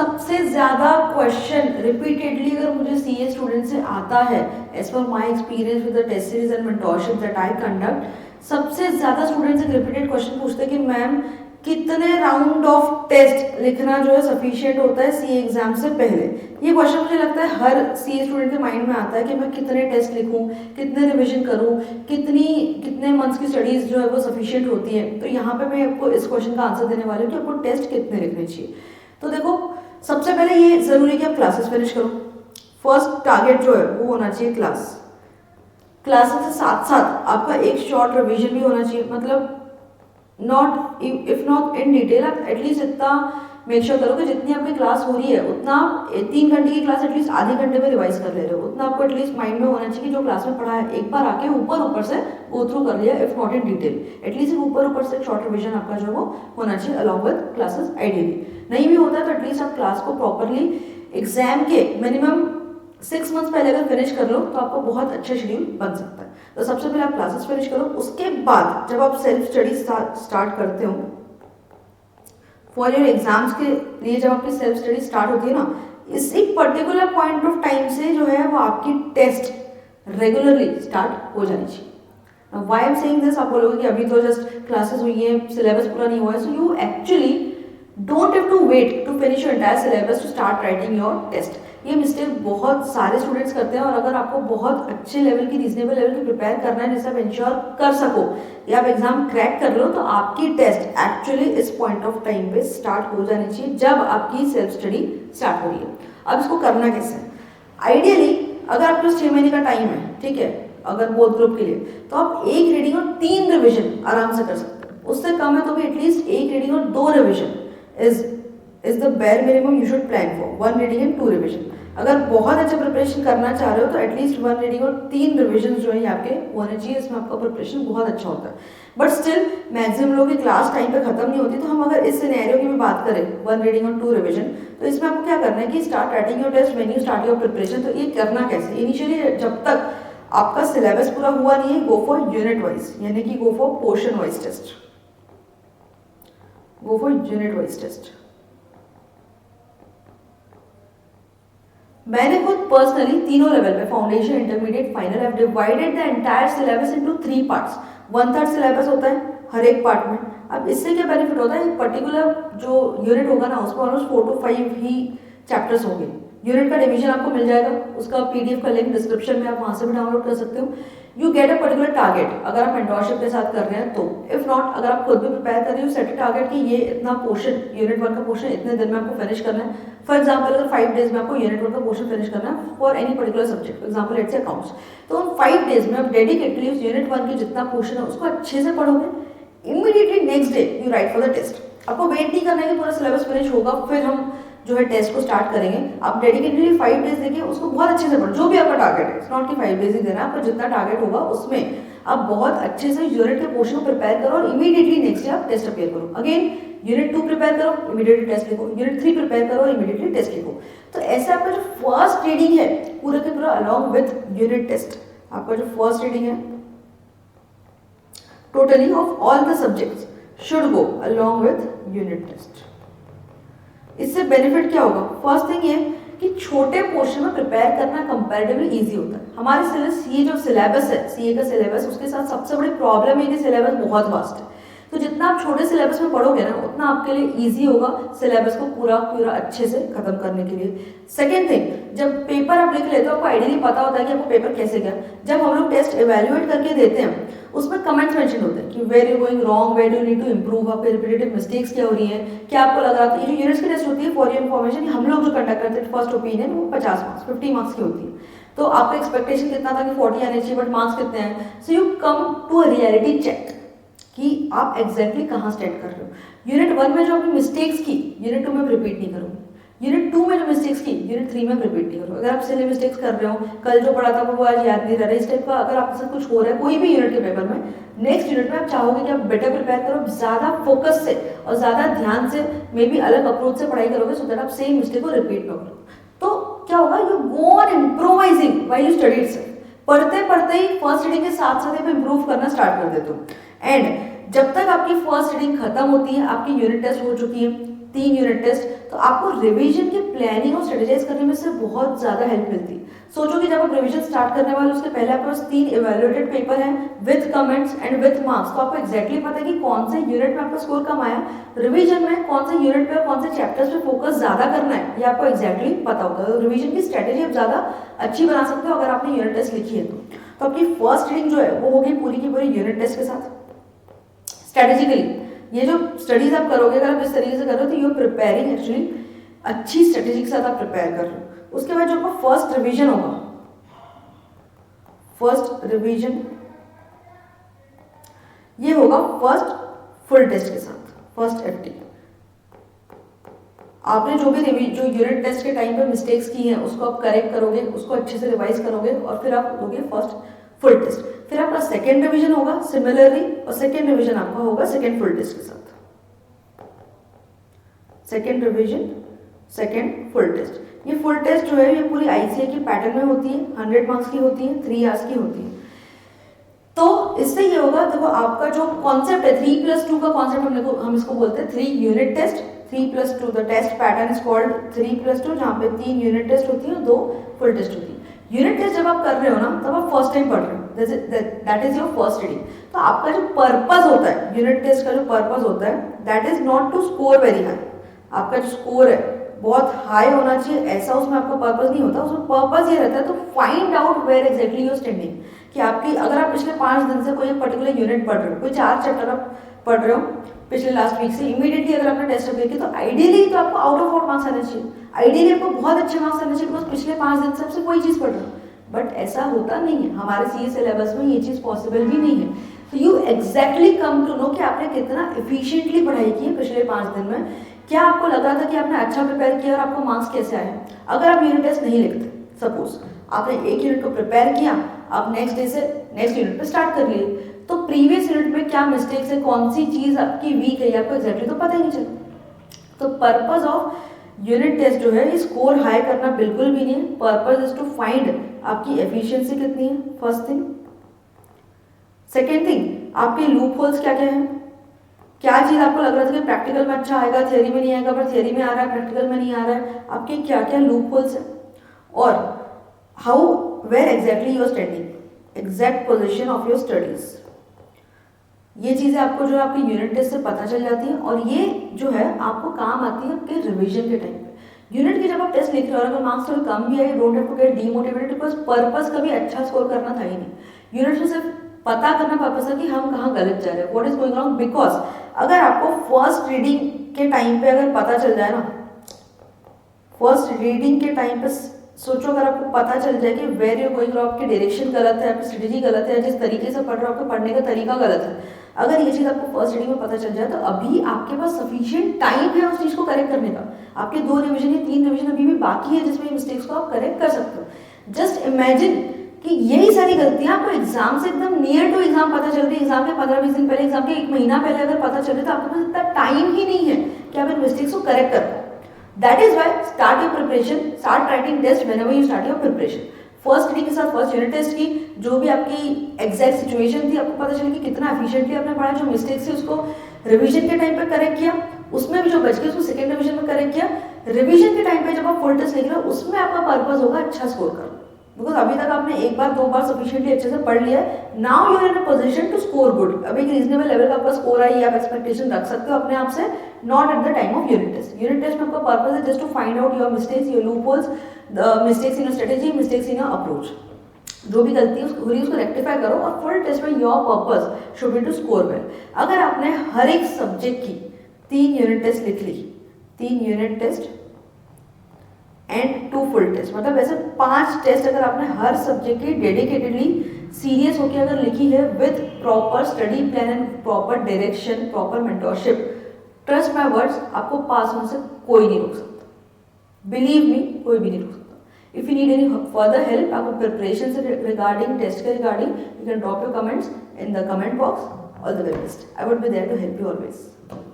सबसे ज़्यादा question repeatedly अगर मुझे सीए स्टूडेंट से आता है, as per my experience with the test series and mentorship that I conduct, सबसे ज़्यादा स्टूडेंट से रिपीटेड क्वेश्चन पूछते हैं कि मैम कितने राउंड ऑफ टेस्ट लिखना जो है सफिशिएंट होता है सीए एग्जाम से पहले। ये क्वेश्चन मुझे लगता है हर सीए स्टूडेंट के माइंड में आता है कि मैं कितने टेस्ट लिखूं, कितने रिवीजन करूं, कितने मंथ्स की स्टडीज जो है वो सफिशिएंट होती है। तो यहाँ पे मैं आपको इस क्वेश्चन का आंसर देने वाली हूँ कि आपको टेस्ट कितने लिखने चाहिए। तो देखो, सबसे पहले ये जरूरी है कि आप क्लासेस फिनिश करो। फर्स्ट टारगेट जो है वो होना चाहिए क्लासेस के साथ साथ आपका एक शॉर्ट रिवीजन भी होना चाहिए। मतलब not if not in detail, आप एटलीस्ट इतना मेक श्योर करो कि जितनी आपकी क्लास हो रही है उतना 3 घंटे की क्लास एटलीस्ट आधे घंटे में रिवाइज कर ले रहे हो, उतना आपको एटलीस्ट माइंड में होना चाहिए कि जो क्लास में पढ़ा है एक बार आके ऊपर से गो थ्रू कर लिया, if not in detail at least ऊपर से शॉर्ट रिवीजन आपका जो वो होना चाहिए अलॉन्ग विद क्लासेस। आइडियली नहीं भी होता है तो एटलीस्ट आप क्लास को प्रॉपरली एग्जाम के मिनिमम 6 मंथ्स पहले अगर फिनिश कर लो तो आपको बहुत अच्छा शेड्यूल बन सकता है। तो सबसे पहले आप क्लासेस फिनिश करो, उसके बाद जब आप सेल्फ स्टडी स्टार्ट करते हो फॉर योर एग्जाम्स के लिए, जब आपकी सेल्फ स्टडी स्टार्ट होती है ना, इसी पर्टिकुलर पॉइंट ऑफ टाइम से जो है वो आपकी टेस्ट रेगुलरली स्टार्ट हो जानी चाहिए। Why I am saying this, आप बोलोगे कि अभी तो जस्ट क्लासेस हुई है, सिलेबस पूरा नहीं हुआ है, so you actually don't have to wait to finish your entire syllabus to start writing your test. ये मिस्टेक बहुत सारे स्टूडेंट्स करते हैं, और अगर आपको बहुत अच्छे लेवल की, रीजनेबल लेवल की प्रिपेयर करना है जिससे आप इंश्योर कर सको या आप एग्जाम क्रैक कर लो, तो आपकी टेस्ट एक्चुअली इस पॉइंट ऑफ टाइम पे स्टार्ट हो जानी चाहिए जब आपकी सेल्फ स्टडी स्टार्ट हो रही है। अब इसको करना कैसे? आइडियली अगर आपके पास 6 महीने का टाइम है, ठीक है, अगर बोथ ग्रुप के लिए, तो आप एक रीडिंग और 3 रिविजन आराम से कर सकते हैं। उससे कम है तो भी एटलीस्ट एक रीडिंग और 2 revision is the bare minimum you should plan for, 1 reading and 2 revision। अगर बहुत अच्छा प्रिपरेशन करना चाह रहे हो तो एटलीस्ट 1 रीडिंग और 3 रिविजन जो है आपके होने चाहिए, इसमें आपका प्रिपरेशन बहुत अच्छा होता है। बट स्टिल मैक्सिमम लोगों की क्लास टाइम पे खत्म नहीं होती, तो हम अगर इस सिनेरियो की भी बात करें 1 रीडिंग और 2 रिविजन, तो इसमें आपको क्या करना है कि start writing your test when you start your preparation. तो ये करना कैसे? इनिशियली जब तक आपका सिलेबस पूरा हुआ नहीं है, गो फॉर यूनिट वाइज, यानी कि go for portion wise test, go for unit wise test. मैंने खुद पर्सनली तीनों लेवल पे, foundation, intermediate, final, have divided the entire syllabus into 3 parts. 1/3 syllabus होता है हर एक पार्ट में। अब इससे क्या बेनिफिट होता है, एक पर्टिकुलर जो यूनिट होगा ना उसमें ऑलमोस्ट 4 to 5 ही चैप्टर्स होंगे। यूनिट का डिवीजन आपको मिल जाएगा, उसका पीडीएफ का लिंक डिस्क्रिप्शन में आप वहां से भी डाउनलोड कर सकते हो। You get a particular target अगर आप मेंटोरशिप के साथ कर रहे हैं तो, इफ नॉट अगर आप खुद भी प्रिपेयर कर रहे हो, सेट टारगेट कि ये इतना पोर्शन, यूनिट 1 का पोर्शन इतने दिन में आपको फिनिश करना है। फॉर एग्जाम्पल अगर 5 डेज में आपको यूनिट 1 का पोर्शन फिनिश करना है for any particular subject, for example let's say accounts, तो उन 5 डेज में आप डेडिकेटली उस यूनिट 1 की जितना पोर्शन है उसको अच्छे से पढ़ोगे। Immediately next day you write for the test. आपको वेट नहीं करना है कि पूरा सिलेबस फिनिश होगा फिर हम जो है टेस्ट को स्टार्ट करेंगे। आप डेडिकेटली 5 डेज देखिए, उसको बहुत अच्छे से पढ़ो, जो भी आपका टारगेट है। इट्स नॉट कि 5 डेज ही देना है, आपका जितना टारगेट होगा उसमें आप बहुत अच्छे से यूनिट के पोर्शन को प्रिपेयर करो और इमीडिएटली नेक्स्ट डे आप टेस्ट अपेयर करो। अगेन यूनिट 2 प्रिपेयर करो, इमीडिएटली टेस्ट लिखो, यूनिट 3 प्रिपेयर करो और इमीडिएटली टेस्ट लिखो। तो ऐसे आपका जो फर्स्ट रीडिंग है पूरा के पूरा अलॉन्ग विद यूनिट टेस्ट, आपका जो फर्स्ट रीडिंग है totally of all the subjects should go along with unit test. इससे बेनिफिट क्या होगा? फर्स्ट थिंग ये कि छोटे पोर्शन में प्रिपेयर करना कंपैरेटिवली इजी होता है। हमारे सिलेबस, ये जो सिलेबस है सीए का सिलेबस, उसके साथ सबसे बड़ी प्रॉब्लम है कि सिलेबस बहुत वास्ट है। तो जितना आप छोटे सिलेबस में पढ़ोगे ना उतना आपके लिए इजी होगा सिलेबस को पूरा अच्छे से खत्म करने के लिए। सेकेंड थिंग, जब पेपर आप लिख लेते हो आपको आइडियली पता होता है कि आपको पेपर कैसे गया। जब हम लोग टेस्ट इवेल्युएट करके देते हैं उसमें कमेंट्स मेंशन होते हैं कि where you going wrong, where you need to improve, आपके रिपीटेटिव मिस्टेक्स क्या हो रही है, क्या आपको लग रहा था। ये जो यूनिट्स की टेस्ट होती है फॉर योर इन्फॉर्मेशन, हम लोग जो कंडक्ट करते हैं फर्स्ट ओपिनियन, वो 50 मार्क्स 50 मार्क्स की होती है। तो आपका एक्सपेक्टेशन कितना था कि 40 आने चाहिए, बट मार्क्स कितने हैं। So you come to a reality check कि आप एग्जैक्टली कहाँ स्टैंड कर रहे हो। यूनिट 1 में जो आपने मिस्टेक्स की यूनिट 2 में रिपीट नहीं करूँगी, यूनिट 2 में जो मिस्टेक्स की यूनिट 3 में रिपीट नहीं करो। अगर आप सिली मिस्टेक्स कर रहे हो, कल जो पढ़ा था वो आज याद नहीं रह रहा, इस टाइप का अगर आपके साथ कुछ हो रहा है कोई भी यूनिट के पेपर में, नेक्स्ट यूनिट में आप चाहोगे कि आप बेटर प्रिपेयर करो, ज़्यादा फोकस से और ज़्यादा ध्यान से, मे बी अलग अप्रोच से पढ़ाई करोगे सो दैट आप सेम मिस्टेक को रिपीट ना करो। तो क्या होगा, you go on improvising while you study itself. पढ़ते पढ़ते ही फर्स्ट रीडिंग के साथ साथ आप इम्प्रूव करना स्टार्ट कर देते हो। एंड जब तक आपकी फर्स्ट रीडिंग खत्म होती है, आपकी यूनिट टेस्ट हो चुकी है, 3 यूनिट टेस्ट, तो आपको रिवीजन की प्लानिंग और स्ट्रेटेजाइज करने में से बहुत ज़्यादा हेल्प मिलती है। सोचो कि जब आप रिवीजन स्टार्ट करने वाले उसके पहले आपके पास 3 इवैल्यूएटेड पेपर हैं with comments and with marks, तो आपको एक्जैक्टली पता है कि कौन से यूनिट में आपका स्कोर कम आया, रिवीजन में कौन से यूनिट पे और कौन से चैप्टर्स पे फोकस ज़्यादा करना है, ये आपको एक्जैक्टली पता होगा। तो रिवीजन की स्ट्रेटेजी आप ज़्यादा अच्छी बना सकते हो अगर आपने यूनिट टेस्ट लिखी है तो आपकी फर्स्ट रीडिंग जो है वो होगी पूरी की पूरी यूनिट टेस्ट के साथ। स्ट्रेटेजिकली ये जो स्टडीज आप करोगे, अगर आप इस तरीके से कर रहे हो तो यू आर प्रिपेयरिंग एक्चुअली अच्छी स्ट्रेटेजी के साथ आप प्रिपेयर कर रहे हो। उसके बाद जो आपका फर्स्ट रिवीजन होगा, फर्स्ट रिवीजन ये होगा फर्स्ट फुल टेस्ट के साथ, फर्स्ट एफटी। आपने जो यूनिट टेस्ट के टाइम पे मिस्टेक्स की हैं उसको आप करेक्ट करोगे, उसको अच्छे से रिवाइज करोगे और फिर आप दोगे फर्स्ट फुल टेस्ट। फिर आपका सेकेंड रिवीजन होगा सिमिलरली, और सेकेंड रिवीजन आपका होगा सेकेंड फुल टेस्ट के साथ। Second revision second full test. ये फुल टेस्ट जो है ये पूरी आईसीए की पैटर्न में होती है, 100 मार्क्स की होती है, 3 आवर्स की होती है। तो इससे ये होगा, देखो आपका जो कॉन्सेप्ट है 3+2 का कॉन्सेप्ट हम इसको बोलते हैं 3 unit test, 3+2 the test pattern is called 3+2, जहाँ पे 3 यूनिट टेस्ट होती है और 2 फुल टेस्ट होती है। यूनिट टेस्ट जब आप कर रहे हो ना तब आप फर्स्ट टाइम पढ़ रहे हो, that is your first reading. तो आपका जो पर्पस होता है यूनिट टेस्ट का, जो पर्पस होता है that is not to score very high. आपका जो स्कोर है बहुत हाई होना चाहिए ऐसा उसमें आपका पर्पस नहीं होता, उसमें पर्पस ये रहता है तो find out where exactly you standing, कि आपकी अगर आप पिछले 5 दिन से कोई एक पर्टिकुलर यूनिट पढ़ रहे हो, कोई 4 चैप्टर आप पढ़ रहे हो पिछले लास्ट वीक से, इमीडिएटली अगर आपने टेस्ट अप्लाई किया तो आइडियली तो आपको आउट ऑफ 4 मार्क्स आने चाहिए, आइडियली आपको बहुत अच्छे मार्क्स आने चाहिए, बिकॉज पिछले 5 दिन से आपसे कोई चीज़ पढ़ रहे हो। बट ऐसा होता नहीं है, हमारे सीए सिलेबस में ये चीज़ पॉसिबल भी नहीं है। तो you exactly come to know कि आपने कितना एफिशिएंटली पढ़ाई की है पिछले 5 दिन में, क्या आपको लग रहा था कि आपने अच्छा प्रिपेयर किया और आपको मार्क्स कैसे आए। अगर आप यूनिट टेस्ट नहीं लिखते, सपोज आपने एक यूनिट को प्रिपेयर किया, आप नेक्स्ट डे से नेक्स्ट यूनिट पे स्टार्ट कर लिए, तो प्रीवियस यूनिट में क्या मिस्टेक्स है, कौन सी चीज़ आपकी वीक है, आपको एग्जैक्टली तो पता ही नहीं चला। तो पर्पज ऑफ यूनिट टेस्ट जो है स्कोर हाई करना बिल्कुल भी नहीं है, पर्पज इज टू फाइंड आपकी एफिशिएंसी कितनी है, फर्स्ट थिंग। सेकेंड थिंग, आपके लूप होल्स क्या क्या है, क्या चीज़ आपको लग रहा था कि प्रैक्टिकल में अच्छा आएगा, थियरी में नहीं आएगा, पर थियरी में आ रहा है, प्रैक्टिकल में नहीं आ रहा है, आपके क्या क्या लूप होल्स है, और how where exactly you are studying, exact position of your studies. ये चीज़ें आपको जो है आपके यूनिट टेस्ट से पता चल जाती है, और ये जो है आपको काम आती है आपके रिवीजन के टाइम पे। यूनिट के जब आप टेस्ट लिख रहे हो अगर मार्क्स थोड़े कम भी आए, don't have to get demotivated, because purpose कभी अच्छा स्कोर करना था ही नहीं। यूनिट में सिर्फ पता करना पर्पस है कि हम कहाँ गलत जा रहे हैं, what is going wrong. Because अगर आपको फर्स्ट रीडिंग के टाइम पे अगर पता चल जाए ना, फर्स्ट रीडिंग के टाइम पे सोचो अगर आपको पता चल जाए कि वेर यू गोइंग रॉन्ग, आपकी डायरेक्शन गलत है, आपकी स्ट्रेटेजी गलत है, जिस तरीके से पढ़ रहे हो आपके पढ़ने का तरीका गलत है, अगर ये चीज़ आपको फर्स्ट रीडिंग में पता चल जाए तो अभी आपके पास सफिशिएंट टाइम है उस चीज़ को करेक्ट करने का। आपके 2 रिवीजन या 3 रिवीजन अभी भी बाकी है जिसमें मिस्टेक्स को आप करेक्ट कर सकते हो। जस्ट इमेजिन कि यही सारी गलतियां आपको एग्जाम से एकदम नियर टू एग्जाम पता चल रही है, एग्जाम के 15-20 दिन पहले, एग्जाम के 1 महीना पहले अगर पता चल रही है तो आपके पास इतना टाइम ही नहीं है कि आप इन मिस्टेक्स को करेक्ट कर पाओ। That is why start your preparation, start writing test whenever you start your preparation. First reading के साथ फर्स्ट यूनिट टेस्ट की जो भी आपकी एग्जैक्ट सिचुएशन थी, आपको पता चली कि कितना एफिशिएंटली आपने पढ़ा, जो मिस्टेक्स थी उसको रिवीजन के टाइम पे करेक्ट किया, उसमें भी जो बच गया उसको सेकंड रिवीजन में करेक्ट किया। रिवीजन के टाइम पे जब आप फुल टेस्ट लिख रहे हो उसमें आपका पर्पस होगा अच्छा स्कोर करना, बिकॉज अभी तक आपने 1 बार 2 बार सफिशिएंटली अच्छे से पढ़ लिया है। Now you are in a position to score good, अब एक रीजनेबल लेवल का आपका स्कोर आई, आप एक्सपेक्टेशन रख सकते हो अपने आप से, not at the time of unit test. Unit test में आपका पर्पस है just to find out your mistakes, your loop holes, the mistakes in your strategy, mistakes in your approach. जो भी गलती हो रही है उसको रेक्टिफाई करो, और फुल टेस्ट में your purpose should be to score well. अगर आपने हर एक सब्जेक्ट की 3 यूनिट टेस्ट लिख ली, 3 unit test and 2 full test, मतलब ऐसे 5 टेस्ट अगर आपने हर सब्जेक्ट की डेडिकेटेडली सीरियस होकर अगर लिखी है with proper study plan and proper direction, proper mentorship, trust my words, आपको पास होने से कोई नहीं रोक सकता। बिलीव मी, कोई भी नहीं रोक सकता। If you need any further help आपको प्रिपरेशन से रिगार्डिंग, टेस्ट के regarding, you can drop your comments in the comment box. All the very best, I would be there to help you always.